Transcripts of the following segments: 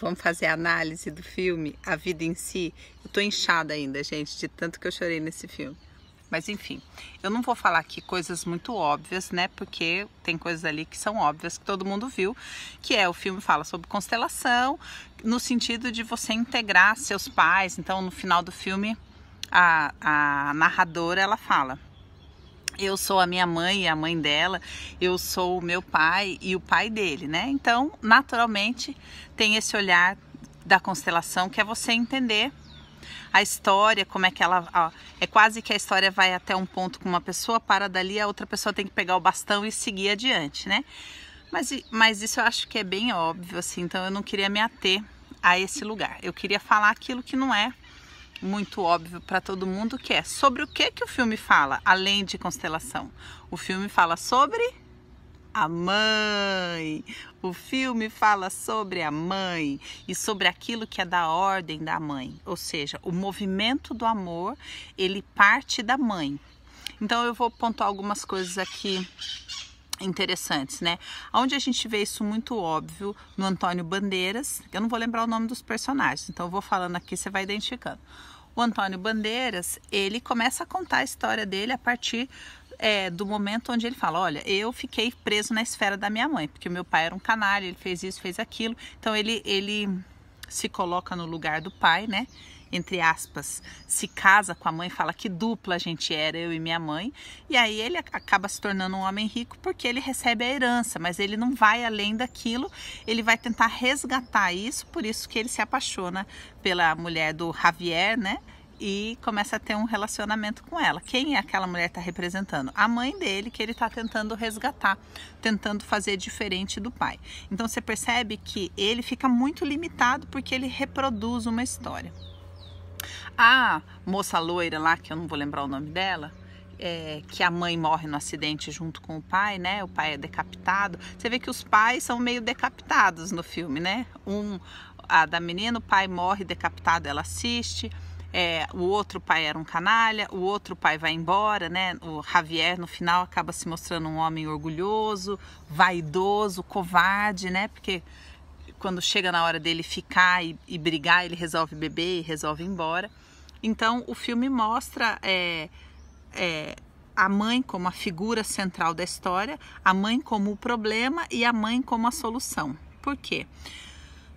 Vamos fazer a análise do filme, a vida em si. Eu tô inchada ainda, gente, de tanto que eu chorei nesse filme. Mas enfim, eu não vou falar aqui coisas muito óbvias, né? Porque tem coisas ali que são óbvias, que todo mundo viu. Que é, o filme fala sobre constelação, no sentido de você integrar seus pais. Então, no final do filme, a narradora, ela fala: eu sou a minha mãe e a mãe dela, eu sou o meu pai e o pai dele, né? Então, naturalmente, tem esse olhar da constelação, que é você entender a história, como é que ela... Ó, é quase que a história vai até um ponto com uma pessoa, para dali, a outra pessoa tem que pegar o bastão e seguir adiante, né? Mas isso eu acho que é bem óbvio, assim, então eu não queria me ater a esse lugar. Eu queria falar aquilo que não é muito óbvio para todo mundo, que é sobre o que o filme fala, além de constelação. O filme fala sobre a mãe. O filme fala sobre a mãe e sobre aquilo que é da ordem da mãe. Ou seja, o movimento do amor, ele parte da mãe. Então eu vou pontuar algumas coisas aqui interessantes, né? Onde a gente vê isso muito óbvio no Antônio Bandeiras. Eu não vou lembrar o nome dos personagens, então eu vou falando aqui, você vai identificando. O Antônio Bandeiras, ele começa a contar a história dele a partir do momento onde ele fala: olha, eu fiquei preso na esfera da minha mãe, porque o meu pai era um canalha, ele fez isso, fez aquilo. Então ele se coloca no lugar do pai, né? Entre aspas, se casa com a mãe, fala que dupla a gente era, eu e minha mãe. E aí ele acaba se tornando um homem rico porque ele recebe a herança, mas ele não vai além daquilo, ele vai tentar resgatar isso, por isso que ele se apaixona pela mulher do Javier, né? E começa a ter um relacionamento com ela. Quem é aquela mulher que está representando? A mãe dele, que ele está tentando resgatar, tentando fazer diferente do pai. Então você percebe que ele fica muito limitado porque ele reproduz uma história. A moça loira lá, que eu não vou lembrar o nome dela, que a mãe morre no acidente junto com o pai, né? O pai é decapitado. Você vê que os pais são meio decapitados no filme, né? A da menina, o pai morre decapitado, ela assiste. O outro pai era um canalha, o outro pai vai embora, né? O Javier no final acaba se mostrando um homem orgulhoso, vaidoso, covarde, né? Porque quando chega na hora dele ficar e brigar, ele resolve beber e resolve ir embora. Então o filme mostra a mãe como a figura central da história, a mãe como o problema e a mãe como a solução. Por quê?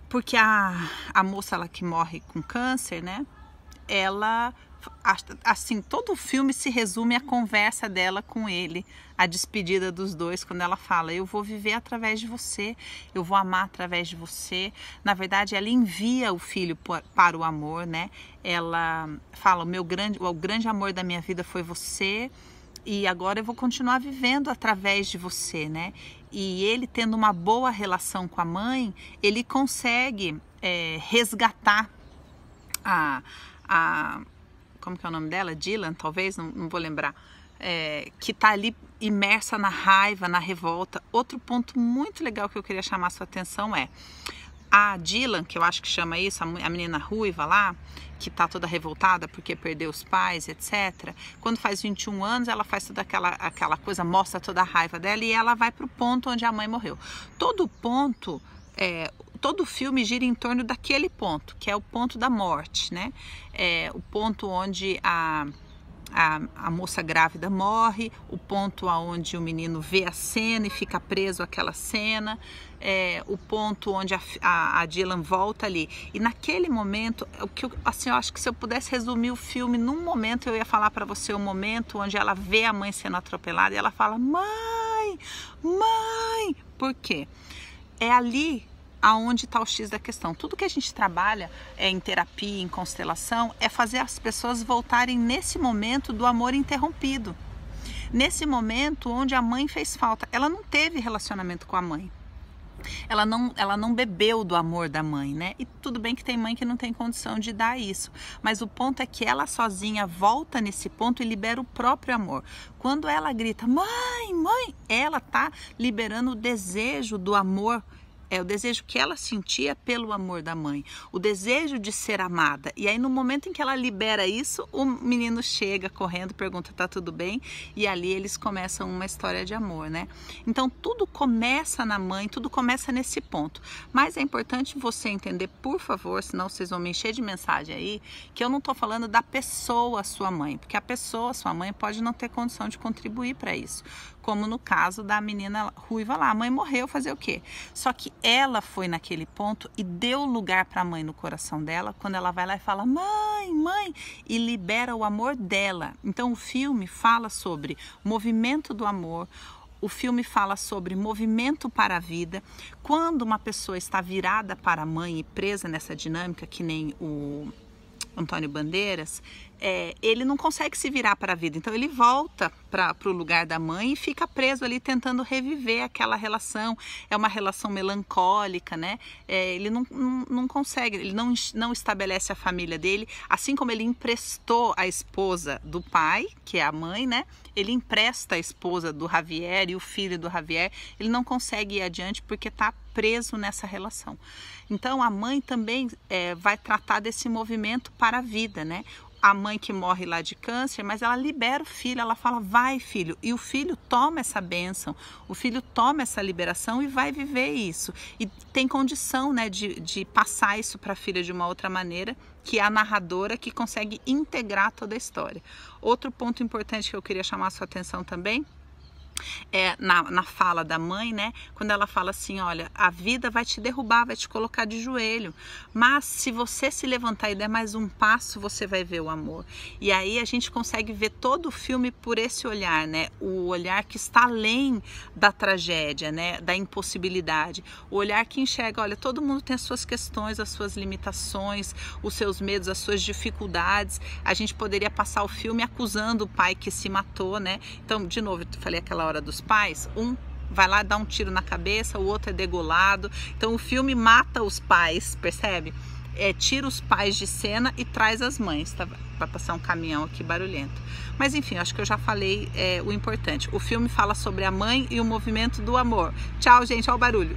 Porque a moça lá que morre com câncer, né? Ela, assim, todo o filme se resume à conversa dela com ele, a despedida dos dois, quando ela fala: eu vou viver através de você, eu vou amar através de você. Na verdade, ela envia o filho para o amor, né? Ela fala: o grande amor da minha vida foi você, e agora eu vou continuar vivendo através de você, né? E ele, tendo uma boa relação com a mãe, ele consegue resgatar como que é o nome dela? Dylan, talvez, não vou lembrar, que tá ali imersa na raiva, na revolta. Outro ponto muito legal que eu queria chamar a sua atenção é a Dylan, que eu acho que chama isso, a menina ruiva lá, que tá toda revoltada porque perdeu os pais, etc. Quando faz 21 anos, ela faz toda aquela coisa, mostra toda a raiva dela e ela vai pro ponto onde a mãe morreu. Todo o filme gira em torno daquele ponto, que é o ponto da morte, né? O ponto onde a moça grávida morre, o ponto onde o menino vê a cena e fica preso àquela cena, o ponto onde a Dylan volta ali. E naquele momento, eu acho que se eu pudesse resumir o filme num momento, eu ia falar para você o momento onde ela vê a mãe sendo atropelada e ela fala: mãe, mãe. Por quê? É ali aonde está o X da questão. Tudo que a gente trabalha em terapia, em constelação, é fazer as pessoas voltarem nesse momento do amor interrompido. Nesse momento onde a mãe fez falta. Ela não teve relacionamento com a mãe. Ela não bebeu do amor da mãe, né? E tudo bem que tem mãe que não tem condição de dar isso. Mas o ponto é que ela sozinha volta nesse ponto e libera o próprio amor. Quando ela grita: mãe, mãe, ela tá liberando o desejo do amor É o desejo que ela sentia pelo amor da mãe, o desejo de ser amada. E aí no momento em que ela libera isso, o menino chega correndo, pergunta, tá tudo bem? E ali eles começam uma história de amor, né? Então tudo começa na mãe, tudo começa nesse ponto. Mas é importante você entender, por favor, senão vocês vão me encher de mensagem aí, que eu não tô falando da pessoa sua mãe, porque a pessoa, sua mãe, pode não ter condição de contribuir para isso. Como no caso da menina ruiva lá, a mãe morreu, fazer o quê? Só que ela foi naquele ponto e deu lugar para a mãe no coração dela, quando ela vai lá e fala, mãe, mãe, e libera o amor dela. Então o filme fala sobre movimento do amor, o filme fala sobre movimento para a vida. Quando uma pessoa está virada para a mãe e presa nessa dinâmica, que nem o Antônio Bandeiras, ele não consegue se virar para a vida, então ele volta para o lugar da mãe e fica preso ali tentando reviver aquela relação. É uma relação melancólica, né? Ele não consegue, ele não estabelece a família dele, assim como ele emprestou a esposa do pai, que é a mãe, né? Ele empresta a esposa do Javier e o filho do Javier, ele não consegue ir adiante porque está preso nessa relação. Então a mãe também vai tratar desse movimento para a vida, né? A mãe que morre lá de câncer, mas ela libera o filho, ela fala, vai filho, e o filho toma essa bênção, o filho toma essa liberação e vai viver isso, e tem condição, né, de passar isso para a filha de uma outra maneira, que é a narradora que consegue integrar toda a história. Outro ponto importante que eu queria chamar a sua atenção também, na fala da mãe, né? Quando ela fala assim, olha, a vida vai te derrubar, vai te colocar de joelho, mas se você se levantar e der mais um passo, você vai ver o amor. E aí a gente consegue ver todo o filme por esse olhar, né? O olhar que está além da tragédia, né? Da impossibilidade. O olhar que enxerga, olha, todo mundo tem as suas questões, as suas limitações, os seus medos, as suas dificuldades. A gente poderia passar o filme acusando o pai que se matou, né? Então, de novo, eu falei aquela hora dos pais, um vai lá dar um tiro na cabeça, o outro é degolado. Então o filme mata os pais, percebe? Tira os pais de cena e traz as mães, tá? Vai passar um caminhão aqui barulhento. Mas enfim, acho que eu já falei o importante. O filme fala sobre a mãe e o movimento do amor. Tchau, gente, olha o barulho.